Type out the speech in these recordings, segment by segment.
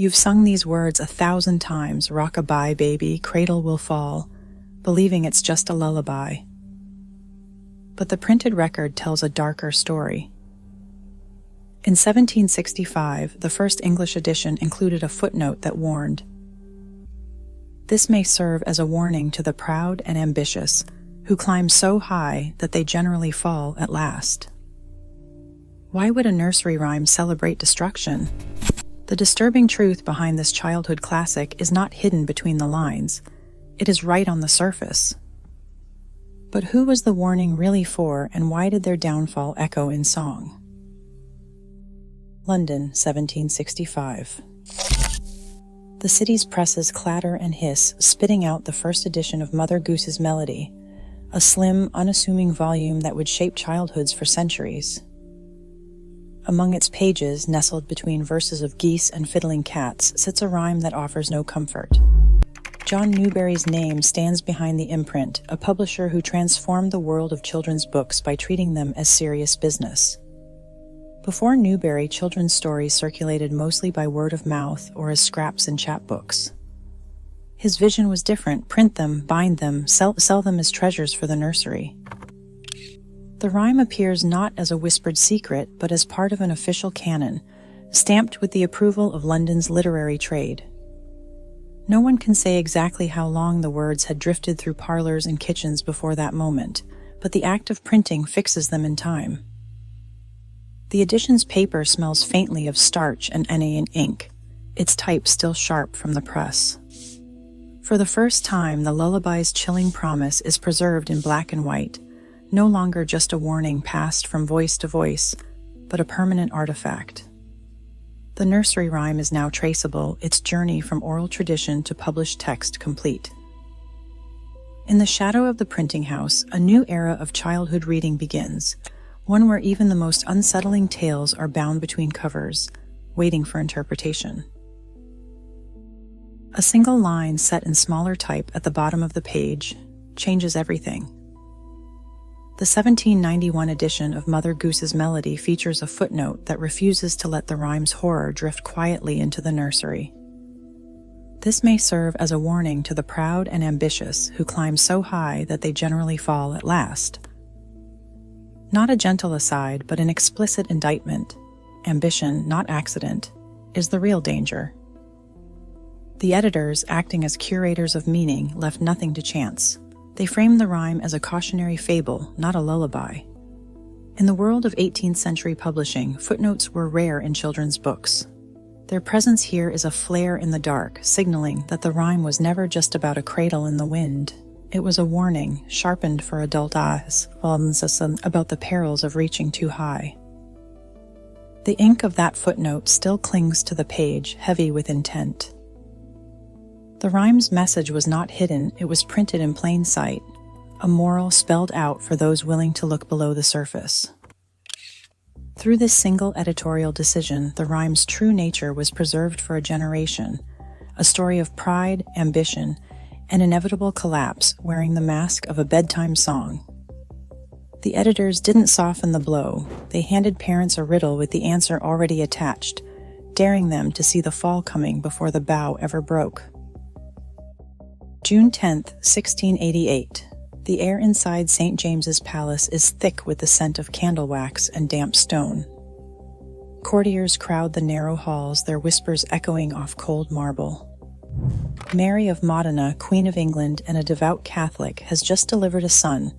You've sung these words 1,000 times, rock-a-bye, baby, cradle will fall, believing it's just a lullaby. But the printed record tells a darker story. In 1765, the first English edition included a footnote that warned, "This may serve as a warning to the proud and ambitious, who climb so high that they generally fall at last." Why would a nursery rhyme celebrate destruction? The disturbing truth behind this childhood classic is not hidden between the lines. It is right on the surface. But who was the warning really for, and why did their downfall echo in song? London, 1765. The city's presses clatter and hiss, spitting out the first edition of Mother Goose's Melody, a slim, unassuming volume that would shape childhoods for centuries. Among its pages, nestled between verses of geese and fiddling cats, sits a rhyme that offers no comfort. John Newbery's name stands behind the imprint, a publisher who transformed the world of children's books by treating them as serious business. Before Newbery, children's stories circulated mostly by word of mouth or as scraps in chapbooks. His vision was different: print them, bind them, sell them as treasures for the nursery. The rhyme appears not as a whispered secret, but as part of an official canon, stamped with the approval of London's literary trade. No one can say exactly how long the words had drifted through parlors and kitchens before that moment, but the act of printing fixes them in time. The edition's paper smells faintly of starch and NA ink, its type still sharp from the press. For the first time, the lullaby's chilling promise is preserved in black and white, no longer just a warning passed from voice to voice, but a permanent artifact. The nursery rhyme is now traceable, its journey from oral tradition to published text complete. In the shadow of the printing house, a new era of childhood reading begins, one where even the most unsettling tales are bound between covers, waiting for interpretation. A single line set in smaller type at the bottom of the page changes everything. The 1791 edition of Mother Goose's Melody features a footnote that refuses to let the rhyme's horror drift quietly into the nursery. This may serve as a warning to the proud and ambitious who climb so high that they generally fall at last. Not a gentle aside, but an explicit indictment. Ambition, not accident, is the real danger. The editors, acting as curators of meaning, left nothing to chance. They framed the rhyme as a cautionary fable, not a lullaby. In the world of 18th century publishing, footnotes were rare in children's books. Their presence here is a flare in the dark, signaling that the rhyme was never just about a cradle in the wind. It was a warning, sharpened for adult eyes, about the perils of reaching too high. The ink of that footnote still clings to the page, heavy with intent. The rhyme's message was not hidden, it was printed in plain sight, a moral spelled out for those willing to look below the surface. Through this single editorial decision, the rhyme's true nature was preserved for a generation, a story of pride, ambition, and inevitable collapse wearing the mask of a bedtime song. The editors didn't soften the blow. They handed parents a riddle with the answer already attached, daring them to see the fall coming before the bow ever broke. June 10, 1688. The air inside St. James's Palace is thick with the scent of candle wax and damp stone. Courtiers crowd the narrow halls, their whispers echoing off cold marble. Mary of Modena, Queen of England and a devout Catholic, has just delivered a son,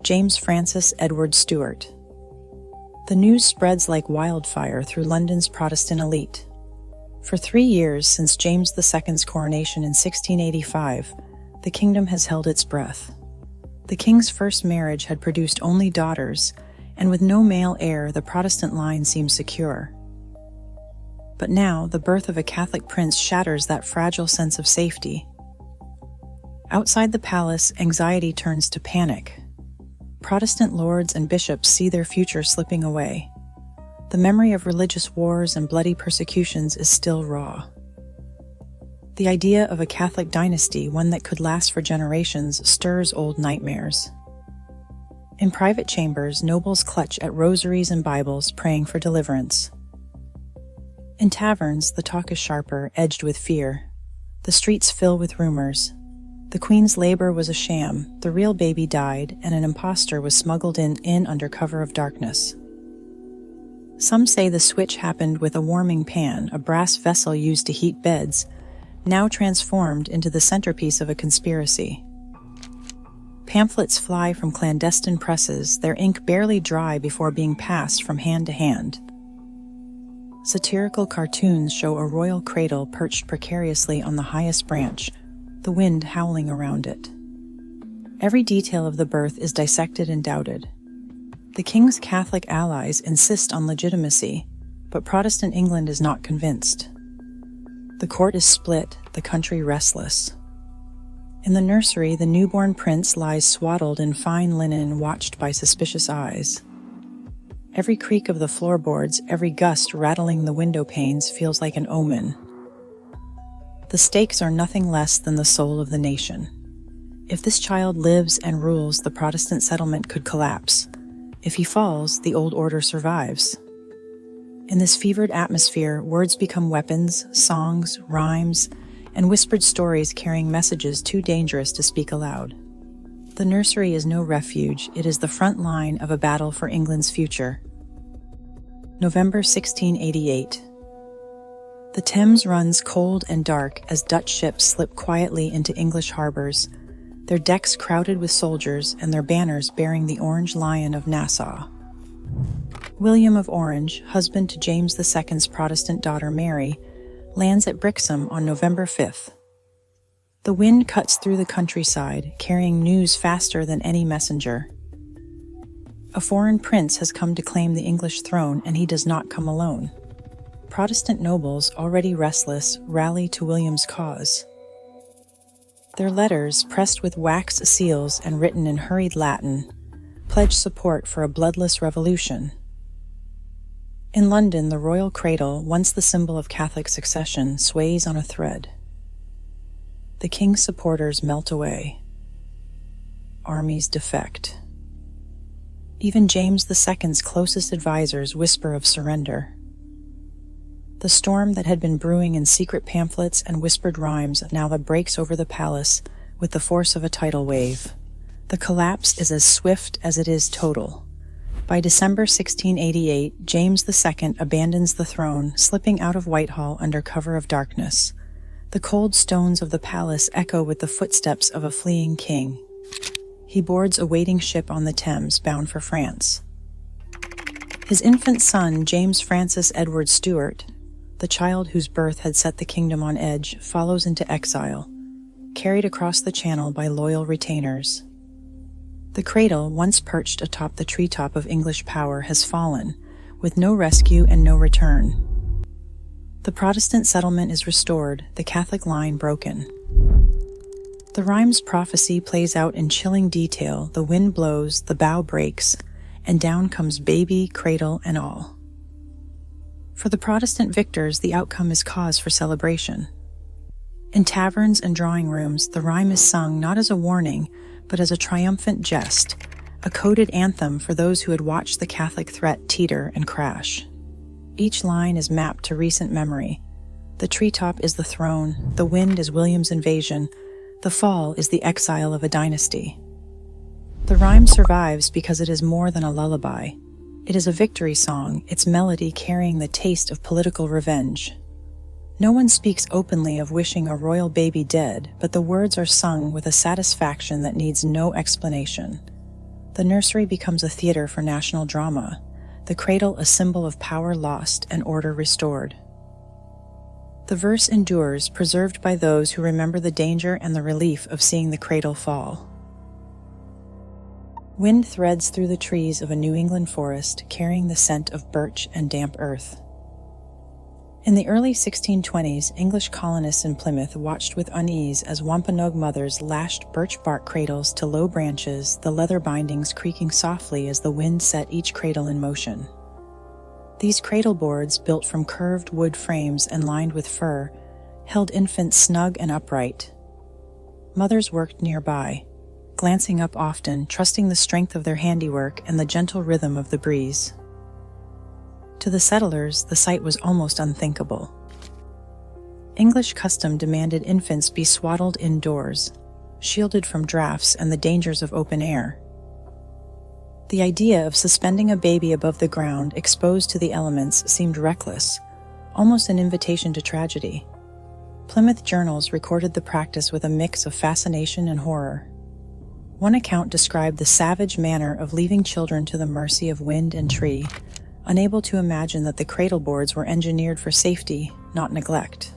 James Francis Edward Stuart. The news spreads like wildfire through London's Protestant elite. For 3 years since James II's coronation in 1685, the kingdom has held its breath. The king's first marriage had produced only daughters, and with no male heir, the Protestant line seemed secure. But now, the birth of a Catholic prince shatters that fragile sense of safety. Outside the palace, anxiety turns to panic. Protestant lords and bishops see their future slipping away. The memory of religious wars and bloody persecutions is still raw. The idea of a Catholic dynasty, one that could last for generations, stirs old nightmares. In private chambers, nobles clutch at rosaries and Bibles, praying for deliverance. In taverns, the talk is sharper, edged with fear. The streets fill with rumors. The queen's labor was a sham, the real baby died, and an impostor was smuggled in under cover of darkness. Some say the switch happened with a warming pan, a brass vessel used to heat beds, now transformed into the centerpiece of a conspiracy. Pamphlets fly from clandestine presses, their ink barely dry before being passed from hand to hand. Satirical cartoons show a royal cradle perched precariously on the highest branch, the wind howling around it. Every detail of the birth is dissected and doubted. The king's Catholic allies insist on legitimacy, but Protestant England is not convinced. The court is split, the country restless. In the nursery, the newborn prince lies swaddled in fine linen, watched by suspicious eyes. Every creak of the floorboards, every gust rattling the window panes feels like an omen. The stakes are nothing less than the soul of the nation. If this child lives and rules, the Protestant settlement could collapse. If he falls, the old order survives. In this fevered atmosphere, words become weapons, songs, rhymes, and whispered stories carrying messages too dangerous to speak aloud. The nursery is no refuge, it is the front line of a battle for England's future. November 1688. The Thames runs cold and dark as Dutch ships slip quietly into English harbors, their decks crowded with soldiers and their banners bearing the Orange Lion of Nassau. William of Orange, husband to James II's Protestant daughter Mary, lands at Brixham on November 5th. The wind cuts through the countryside, carrying news faster than any messenger. A foreign prince has come to claim the English throne, and he does not come alone. Protestant nobles, already restless, rally to William's cause. Their letters, pressed with wax seals and written in hurried Latin, pledge support for a bloodless revolution. In London, the royal cradle, once the symbol of Catholic succession, sways on a thread. The king's supporters melt away. Armies defect. Even James II's closest advisors whisper of surrender. The storm that had been brewing in secret pamphlets and whispered rhymes now breaks over the palace with the force of a tidal wave. The collapse is as swift as it is total. By December 1688, James II abandons the throne, slipping out of Whitehall under cover of darkness. The cold stones of the palace echo with the footsteps of a fleeing king. He boards a waiting ship on the Thames, bound for France. His infant son, James Francis Edward Stuart, the child whose birth had set the kingdom on edge, follows into exile, carried across the channel by loyal retainers. The cradle, once perched atop the treetop of English power, has fallen, with no rescue and no return. The Protestant settlement is restored, the Catholic line broken. The rhyme's prophecy plays out in chilling detail. The wind blows, the bow breaks, and down comes baby, cradle, and all. For the Protestant victors, the outcome is cause for celebration. In taverns and drawing rooms, the rhyme is sung not as a warning, but as a triumphant jest, a coded anthem for those who had watched the Catholic threat teeter and crash. Each line is mapped to recent memory. The treetop is the throne, the wind is William's invasion, the fall is the exile of a dynasty. The rhyme survives because it is more than a lullaby. It is a victory song, its melody carrying the taste of political revenge. No one speaks openly of wishing a royal baby dead, but the words are sung with a satisfaction that needs no explanation. The nursery becomes a theater for national drama, the cradle a symbol of power lost and order restored. The verse endures, preserved by those who remember the danger and the relief of seeing the cradle fall. Wind threads through the trees of a New England forest, carrying the scent of birch and damp earth. In the early 1620s, English colonists in Plymouth watched with unease as Wampanoag mothers lashed birch bark cradles to low branches, the leather bindings creaking softly as the wind set each cradle in motion. These cradleboards, built from curved wood frames and lined with fur, held infants snug and upright. Mothers worked nearby, glancing up often, trusting the strength of their handiwork and the gentle rhythm of the breeze. To the settlers, the sight was almost unthinkable. English custom demanded infants be swaddled indoors, shielded from drafts and the dangers of open air. The idea of suspending a baby above the ground exposed to the elements seemed reckless, almost an invitation to tragedy. Plymouth journals recorded the practice with a mix of fascination and horror. One account described the savage manner of leaving children to the mercy of wind and tree, unable to imagine that the cradleboards were engineered for safety, not neglect.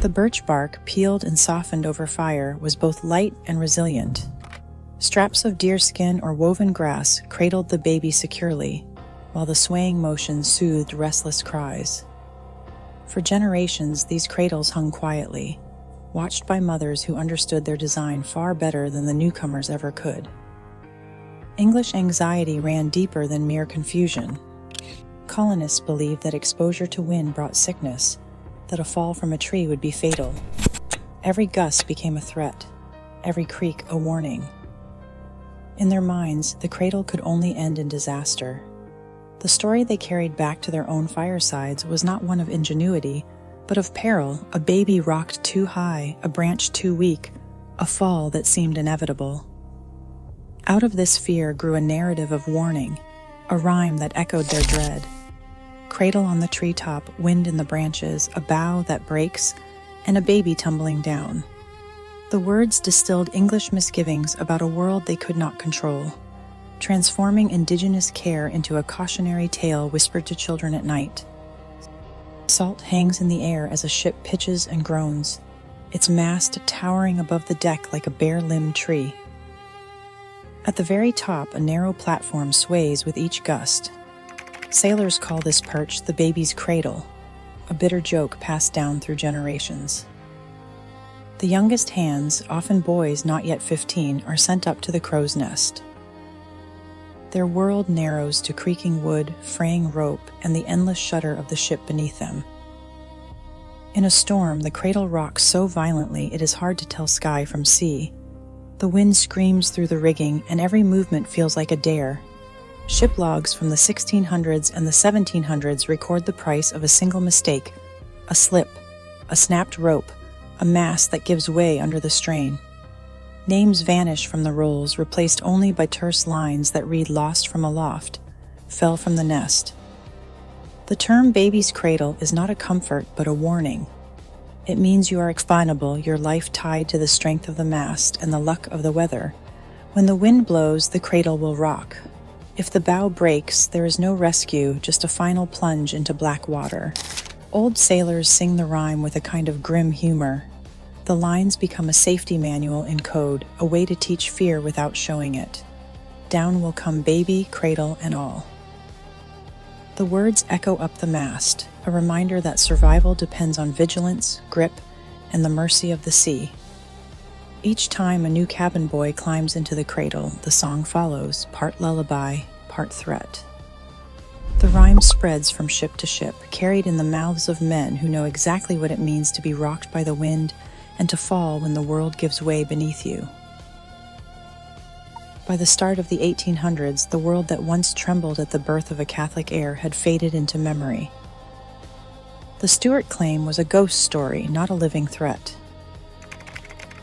The birch bark, peeled and softened over fire, was both light and resilient. Straps of deerskin or woven grass cradled the baby securely, while the swaying motion soothed restless cries. For generations, these cradles hung quietly, watched by mothers who understood their design far better than the newcomers ever could. English anxiety ran deeper than mere confusion. Colonists believed that exposure to wind brought sickness, that a fall from a tree would be fatal. Every gust became a threat, every creak a warning. In their minds, the cradle could only end in disaster. The story they carried back to their own firesides was not one of ingenuity, but of peril, a baby rocked too high, a branch too weak, a fall that seemed inevitable. Out of this fear grew a narrative of warning, a rhyme that echoed their dread. Cradle on the treetop, wind in the branches, a bough that breaks, and a baby tumbling down. The words distilled English misgivings about a world they could not control, transforming indigenous care into a cautionary tale whispered to children at night. Salt hangs in the air as a ship pitches and groans, its mast towering above the deck like a bare-limbed tree. At the very top, a narrow platform sways with each gust. Sailors call this perch the baby's cradle, a bitter joke passed down through generations. The youngest hands, often boys not yet 15, are sent up to the crow's nest. Their world narrows to creaking wood, fraying rope, and the endless shudder of the ship beneath them. In a storm, the cradle rocks so violently it is hard to tell sky from sea. The wind screams through the rigging, and every movement feels like a dare. Ship logs from the 1600s and the 1700s record the price of a single mistake, a slip, a snapped rope, a mast that gives way under the strain. Names vanish from the rolls, replaced only by terse lines that read lost from aloft, fell from the nest. The term baby's cradle is not a comfort but a warning. It means you are expendable, your life tied to the strength of the mast and the luck of the weather. When the wind blows, the cradle will rock. If the bow breaks, there is no rescue, just a final plunge into black water. Old sailors sing the rhyme with a kind of grim humor. The lines become a safety manual in code, a way to teach fear without showing it. Down will come baby, cradle, and all. The words echo up the mast, a reminder that survival depends on vigilance, grip, and the mercy of the sea. Each time a new cabin boy climbs into the cradle, the song follows, part lullaby, part threat. The rhyme spreads from ship to ship, carried in the mouths of men who know exactly what it means to be rocked by the wind and to fall when the world gives way beneath you. By the start of the 1800s, the world that once trembled at the birth of a Catholic heir had faded into memory. The Stuart claim was a ghost story, not a living threat.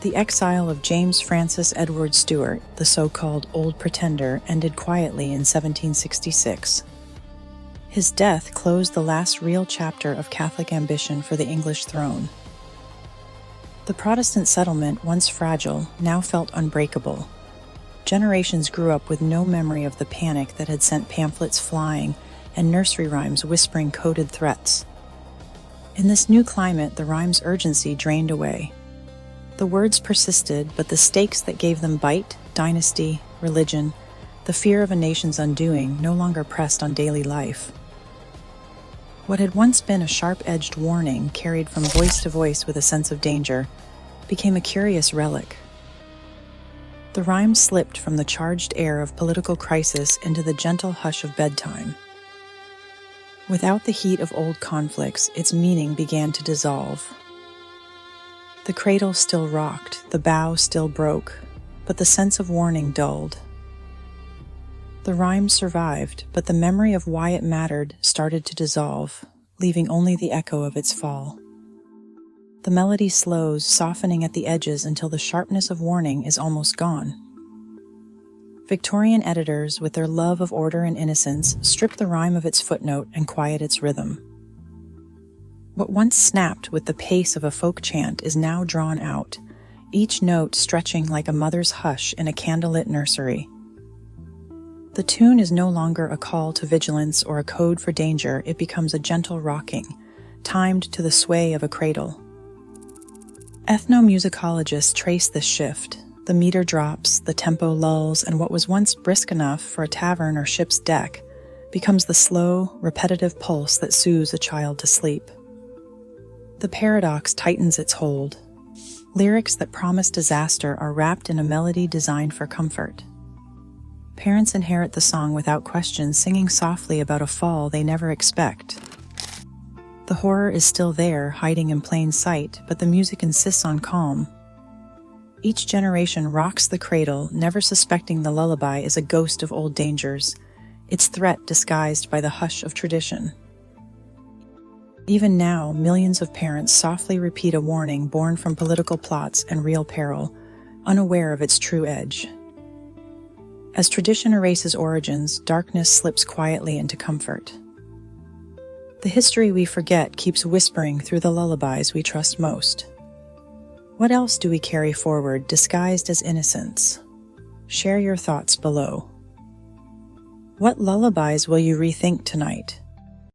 The exile of James Francis Edward Stuart, the so-called Old Pretender, ended quietly in 1766. His death closed the last real chapter of Catholic ambition for the English throne. The Protestant settlement, once fragile, now felt unbreakable. Generations grew up with no memory of the panic that had sent pamphlets flying and nursery rhymes whispering coded threats. In this new climate, the rhyme's urgency drained away. The words persisted, but the stakes that gave them bite, dynasty, religion, the fear of a nation's undoing, no longer pressed on daily life. What had once been a sharp-edged warning, carried from voice to voice with a sense of danger, became a curious relic. The rhyme slipped from the charged air of political crisis into the gentle hush of bedtime. Without the heat of old conflicts, its meaning began to dissolve. The cradle still rocked, the bow still broke, but the sense of warning dulled. The rhyme survived, but the memory of why it mattered started to dissolve, leaving only the echo of its fall. The melody slows, softening at the edges until the sharpness of warning is almost gone. Victorian editors, with their love of order and innocence, strip the rhyme of its footnote and quiet its rhythm. What once snapped with the pace of a folk chant is now drawn out, each note stretching like a mother's hush in a candlelit nursery. The tune is no longer a call to vigilance or a code for danger, it becomes a gentle rocking, timed to the sway of a cradle. Ethnomusicologists trace this shift. The meter drops, the tempo lulls, and what was once brisk enough for a tavern or ship's deck becomes the slow, repetitive pulse that soothes a child to sleep. The paradox tightens its hold. Lyrics that promise disaster are wrapped in a melody designed for comfort. Parents inherit the song without question, singing softly about a fall they never expect. The horror is still there, hiding in plain sight, but the music insists on calm. Each generation rocks the cradle, never suspecting the lullaby is a ghost of old dangers, its threat disguised by the hush of tradition. Even now, millions of parents softly repeat a warning born from political plots and real peril, unaware of its true edge. As tradition erases origins, darkness slips quietly into comfort. The history we forget keeps whispering through the lullabies we trust most. What else do we carry forward, disguised as innocence? Share your thoughts below. What lullabies will you rethink tonight?